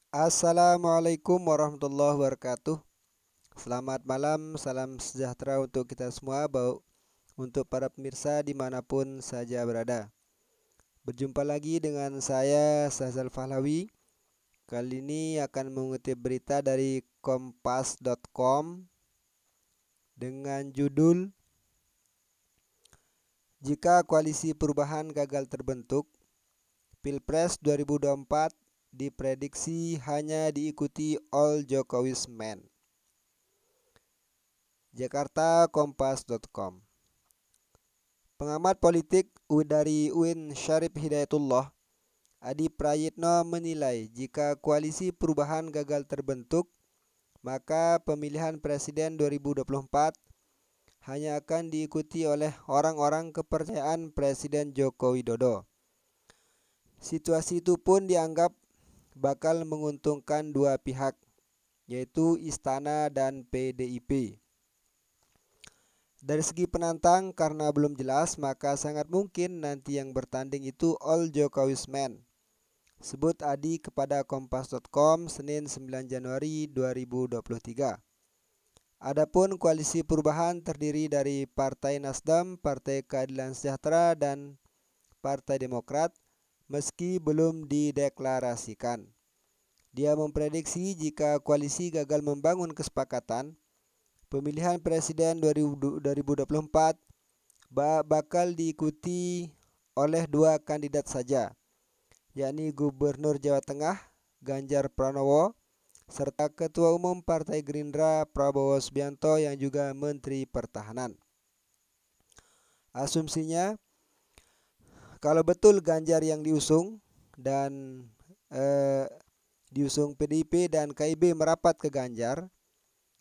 Assalamualaikum warahmatullahi wabarakatuh. Selamat malam, salam sejahtera untuk kita semua, untuk para pemirsa dimanapun saja berada. Berjumpa lagi dengan saya, Sazal Pahlawi. Kali ini akan mengutip berita dari kompas.com dengan judul "Jika Koalisi Perubahan Gagal Terbentuk, Pilpres 2024 diprediksi hanya diikuti all Jokowi's men." Jakarta, kompas.com. Pengamat politik dari UIN Syarif Hidayatullah, Adi Prayitno menilai jika koalisi perubahan gagal terbentuk, maka pemilihan presiden 2024 hanya akan diikuti oleh orang-orang kepercayaan Presiden Joko Widodo. Situasi itu pun dianggap bakal menguntungkan dua pihak, yaitu Istana dan PDIP. Dari segi penantang, karena belum jelas, maka sangat mungkin nanti yang bertanding itu all Jokowi's men, sebut Adi kepada kompas.com Senin 9 Januari 2023. Adapun koalisi perubahan terdiri dari Partai Nasdem, Partai Keadilan Sejahtera, dan Partai Demokrat, meski belum dideklarasikan. Dia memprediksi jika koalisi gagal membangun kesepakatan, pemilihan presiden 2024 bakal diikuti oleh dua kandidat saja, yakni Gubernur Jawa Tengah Ganjar Pranowo serta Ketua Umum Partai Gerindra Prabowo Subianto yang juga Menteri Pertahanan. Asumsinya, kalau betul Ganjar yang diusung dan diusung PDIP dan KIB merapat ke Ganjar,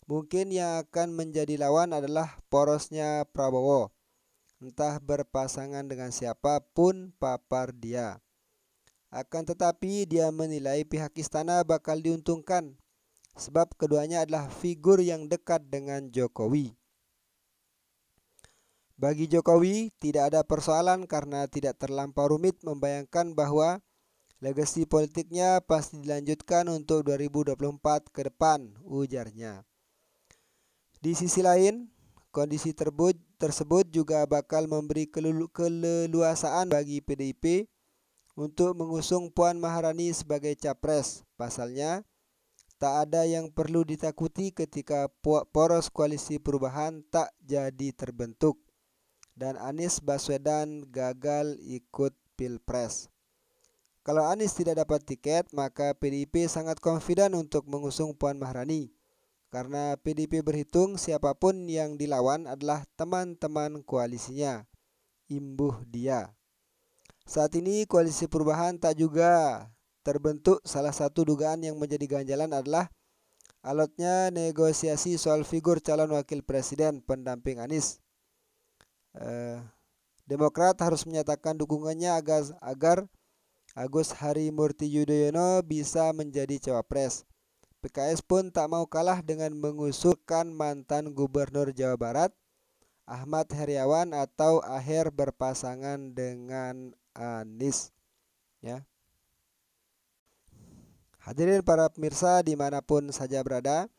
mungkin yang akan menjadi lawan adalah porosnya Prabowo, entah berpasangan dengan siapapun papar dia. Akan tetapi dia menilai pihak istana bakal diuntungkan, sebab keduanya adalah figur yang dekat dengan Jokowi. Bagi Jokowi, tidak ada persoalan karena tidak terlampau rumit membayangkan bahwa legasi politiknya pasti dilanjutkan untuk 2024 ke depan, ujarnya. Di sisi lain, kondisi tersebut juga bakal memberi keleluasaan bagi PDIP untuk mengusung Puan Maharani sebagai capres. Pasalnya, tak ada yang perlu ditakuti ketika poros koalisi perubahan tak jadi terbentuk dan Anies Baswedan gagal ikut Pilpres. Kalau Anies tidak dapat tiket, maka PDIP sangat confident untuk mengusung Puan Maharani. Karena PDIP berhitung siapapun yang dilawan adalah teman-teman koalisinya, imbuh dia. Saat ini koalisi perubahan tak juga terbentuk. Salah satu dugaan yang menjadi ganjalan adalah alotnya negosiasi soal figur calon wakil presiden pendamping Anies. Demokrat harus menyatakan dukungannya agar Agus Harimurti Yudhoyono bisa menjadi cawapres. PKS pun tak mau kalah dengan mengusulkan mantan Gubernur Jawa Barat Ahmad Heriawan atau Aher berpasangan dengan Anies. Ya. Hadirin para pemirsa dimanapun saja berada,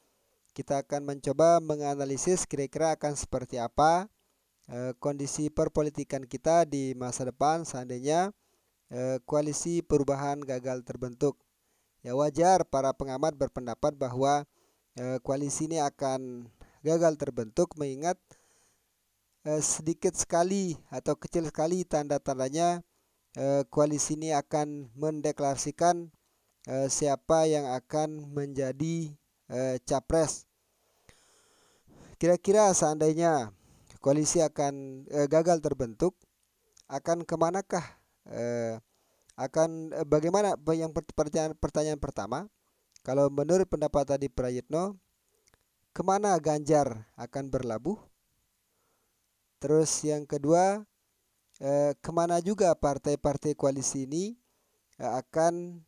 kita akan mencoba menganalisis kira-kira akan seperti apa kondisi perpolitikan kita di masa depan seandainya koalisi perubahan gagal terbentuk. Ya, wajar para pengamat berpendapat bahwa koalisi ini akan gagal terbentuk mengingat sedikit sekali atau kecil sekali tanda-tandanya koalisi ini akan mendeklarasikan siapa yang akan menjadi capres. Kira-kira seandainya koalisi akan gagal terbentuk, akan kemanakah? Bagaimana yang pertanyaan pertama, kalau menurut pendapat Adi Prayitno, kemana Ganjar akan berlabuh? Terus yang kedua, kemana juga partai-partai koalisi ini akan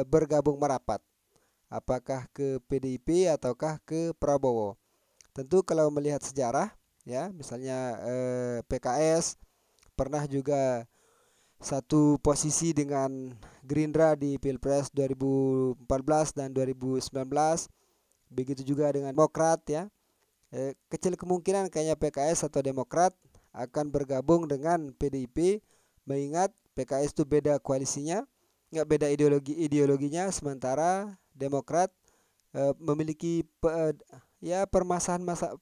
bergabung merapat? Apakah ke PDIP ataukah ke Prabowo? Tentu kalau melihat sejarah, ya misalnya PKS pernah juga satu posisi dengan Gerindra di Pilpres 2014 dan 2019. Begitu juga dengan Demokrat ya. Kecil kemungkinan kayaknya PKS atau Demokrat akan bergabung dengan PDIP, mengingat PKS itu beda koalisinya, nggak beda ideologinya, sementara Demokrat memiliki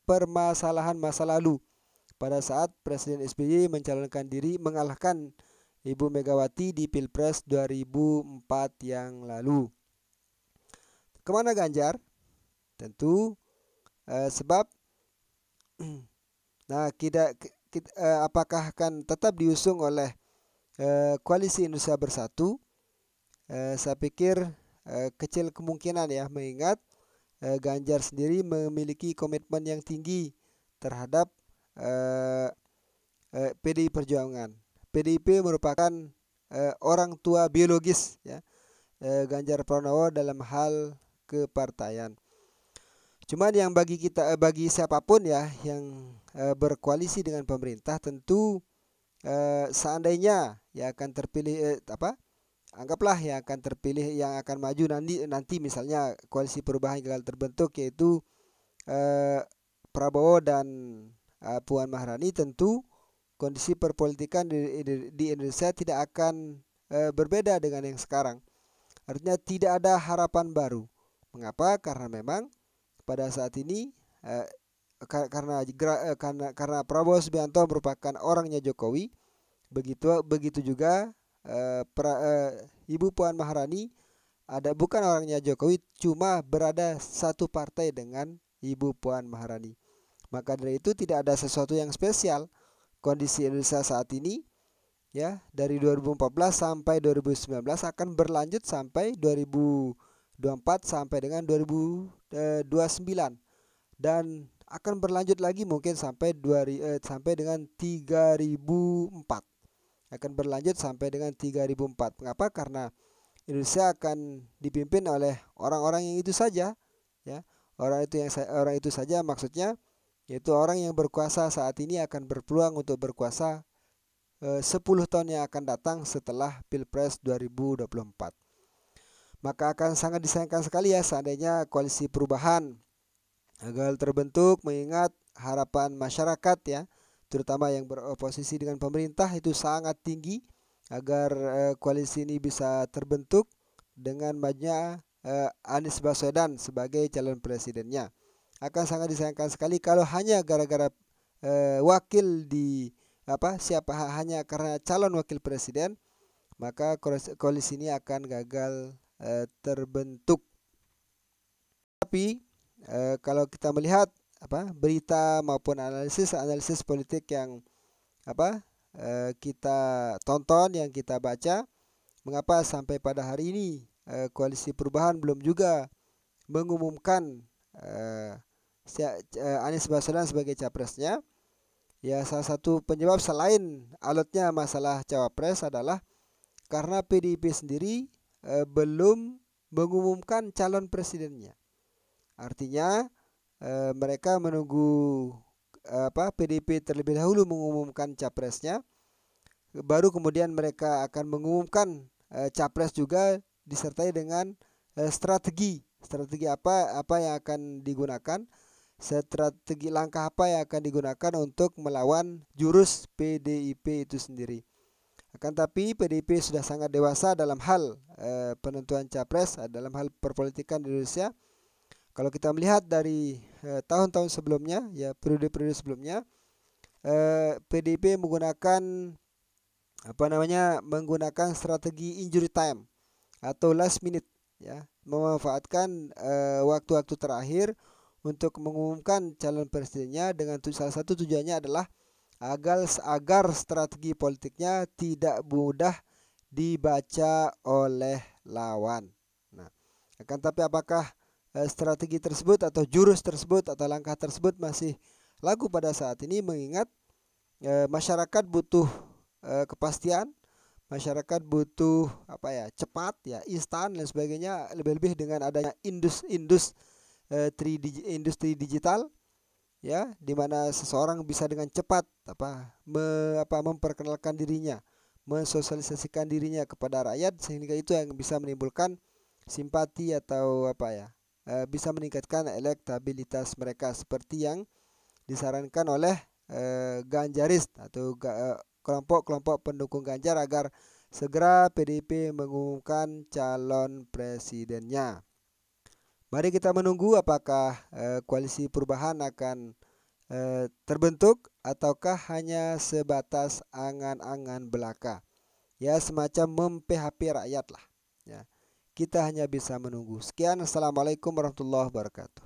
permasalahan masa lalu pada saat Presiden SBY mencalonkan diri mengalahkan Ibu Megawati di Pilpres 2004 yang lalu. Kemana Ganjar? Tentu sebab nah apakah akan tetap diusung oleh Koalisi Indonesia Bersatu? Saya pikir kecil kemungkinan ya, mengingat Ganjar sendiri memiliki komitmen yang tinggi terhadap PDI Perjuangan. PDIP merupakan orang tua biologis ya Ganjar Pranowo dalam hal kepartaian. Cuman yang bagi siapapun ya yang berkoalisi dengan pemerintah, tentu seandainya ya akan terpilih anggaplah yang akan terpilih, yang akan maju nanti misalnya Koalisi Perubahan gagal terbentuk, yaitu Prabowo dan Puan Maharani, tentu kondisi perpolitikan di Indonesia tidak akan berbeda dengan yang sekarang. Artinya tidak ada harapan baru. Mengapa? Karena memang pada saat ini karena Prabowo Subianto merupakan orangnya Jokowi, begitu juga Ibu Puan Maharani bukan orangnya Jokowi, cuma berada satu partai dengan Ibu Puan Maharani. Maka dari itu tidak ada sesuatu yang spesial kondisi Indonesia saat ini ya, dari 2014 sampai 2019 akan berlanjut sampai 2024 sampai dengan 2029 dan akan berlanjut lagi mungkin sampai dengan 3004. Akan berlanjut sampai dengan 3004. Mengapa? Karena Indonesia akan dipimpin oleh orang-orang yang itu saja ya. Orang itu saja maksudnya, yaitu orang yang berkuasa saat ini akan berpeluang untuk berkuasa 10 tahun yang akan datang setelah Pilpres 2024. Maka akan sangat disayangkan sekali ya seandainya Koalisi Perubahan gagal terbentuk, mengingat harapan masyarakat ya, terutama yang beroposisi dengan pemerintah, itu sangat tinggi agar koalisi ini bisa terbentuk dengan majunya Anies Baswedan sebagai calon presidennya. Akan sangat disayangkan sekali kalau hanya gara-gara hanya karena calon wakil presiden, maka koalisi ini akan gagal terbentuk. Tapi kalau kita melihat berita maupun analisis politik yang kita tonton, yang kita baca, mengapa sampai pada hari ini Koalisi Perubahan belum juga mengumumkan Anies Baswedan sebagai capresnya? Ya, salah satu penyebab selain alotnya masalah cawapres adalah karena PDIP sendiri belum mengumumkan calon presidennya. Artinya mereka menunggu PDIP terlebih dahulu mengumumkan capresnya, baru kemudian mereka akan mengumumkan capres juga disertai dengan strategi apa yang akan digunakan, strategi langkah apa yang akan digunakan untuk melawan jurus PDIP itu sendiri. Akan tapi PDIP sudah sangat dewasa dalam hal penentuan capres, dalam hal perpolitikan di Indonesia. Kalau kita melihat dari tahun-tahun sebelumnya, ya periode-periode sebelumnya, PDIP menggunakan strategi injury time atau last minute, ya, memanfaatkan waktu-waktu terakhir untuk mengumumkan calon presidennya dengan salah satu tujuannya adalah agar strategi politiknya tidak mudah dibaca oleh lawan. Nah, akan tapi apakah strategi tersebut atau jurus tersebut atau langkah tersebut masih laku pada saat ini, mengingat masyarakat butuh kepastian, masyarakat butuh cepat ya, instan dan sebagainya, lebih-lebih dengan adanya industri digital ya, di mana seseorang bisa dengan cepat memperkenalkan dirinya, mensosialisasikan dirinya kepada rakyat, sehingga itu yang bisa menimbulkan simpati atau bisa meningkatkan elektabilitas mereka, seperti yang disarankan oleh Ganjaris atau kelompok-kelompok pendukung Ganjar agar segera PDIP mengumumkan calon presidennya. Mari kita menunggu apakah koalisi perubahan akan terbentuk ataukah hanya sebatas angan-angan belaka. Ya, semacam mem-PHP rakyat lah. Ya. Kita hanya bisa menunggu. Sekian, assalamualaikum warahmatullahi wabarakatuh.